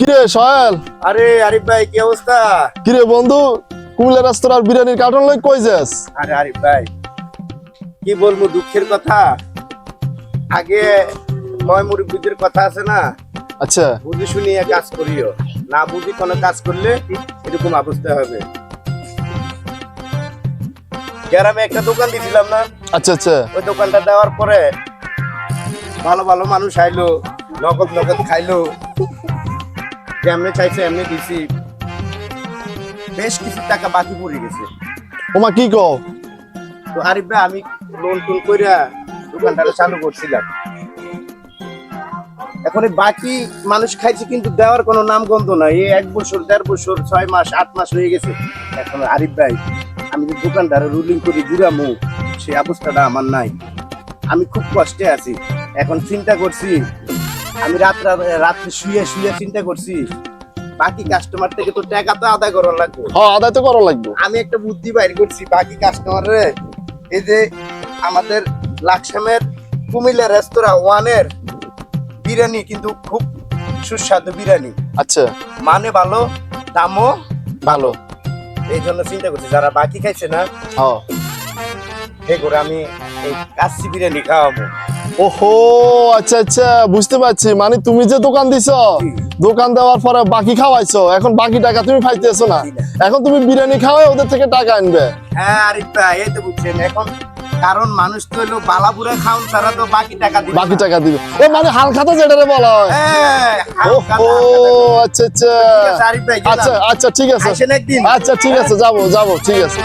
কিরে সোহেল? আরে আরিফ ভাই কি অবস্থা? কিরে বন্ধু, কুমিল্লা রেস্তোরাঁর বিরিয়ানির কার্টন লই কই যাস? আরে আরিফ ভাই কি বলবো, দুঃখের কথা। আগে ময় মুরব্বীদের কথা আছে না, আচ্ছা বুঝি শুনিয়ে কাজ করিও, না বুঝি কোনো কাজ করলে এরকম অবস্থা হবে। গ্রামে একটা দোকান দিয়েছিলাম না, আচ্ছা আচ্ছা ওই দোকানটা দেওয়ার পরে ভালো ভালো মানুষ আইলো, নগদ নগদ খাইলো, যেমনি চাইছে এমনি দিছি। বেশ কিছু টাকা বাকি পড়ে গেছে। ওমা কি কও? তো আরিফ ভাই আমি লোন টোন কইরা দোকানটা চালু করছিলাম। এখন এই বাকি মানুষ খাইছে কিন্তু দেওয়ার কোনো নাম গন্ধ নাই। এই 1 বছর 1.5 বছর 6 মাস 8 মাস হয়ে গেছে। এখন আরিফ ভাই আমি যে দোকানদারে রুলিং করি ঘুরামু, সেই অবস্থাটা আমার নাই। আমি খুব কষ্টে আছি। এখন চিন্তা করছি, আমি রাত্রে শুয়ে শুয়ে চিন্তা করছি, বাকি কাস্টমার থেকে তো টাকা তো আদায় করা লাগবে। হ্যাঁ, আদায় তো করা লাগবে। আমি একটা বুদ্ধি বাইর করছি, বাকি কাস্টমারে এই যে আমাদের লাকসামের কুমিল্লা রেস্তোরাঁ ওয়ানের বিরিয়ানি কিন্তু খুব সুস্বাদু বিরিয়ানি, আচ্ছা মানে ভালো, দামও ভালো। এই জন্য চিন্তা করছি যারা বাকি খাইছে না হ্যাঁ। সেই করে আমি এই কাচ্চি বিরিয়ানি খাওয়াবো। ওহো আচ্ছা আচ্ছা, বুঝতে পারছি। মানে তুমি যে দোকান দিছো, দোকান দেওয়ার পরে বাকি খাওয়াইছো, এখন বাকি টাকা তুমি পাইতেছো না, এখন তুমি বিরিয়ানি খাওয়াই ওদের থেকে টাকা আনবে। হ্যাঁ আরিফ ভাই এই তো বুঝছেন। এখন কারণ মানুষ তো হলো বালাপুরা খাওন ছাড়া তো বাকি টাকা দিবে বাকি না। টাকা দিবে। ও মানে হালখাতা যেটারে বলা হয়। হ্যাঁ, হালকা ওহো হালকা। আচ্ছা আচ্ছা ঠিক আছে আরিফ ভাই, গেলাম। আচ্ছা আচ্ছা ঠিক আছে। আসেন একদিন। আচ্ছা ঠিক আছে, যাবো যাবো, ঠিক আছে।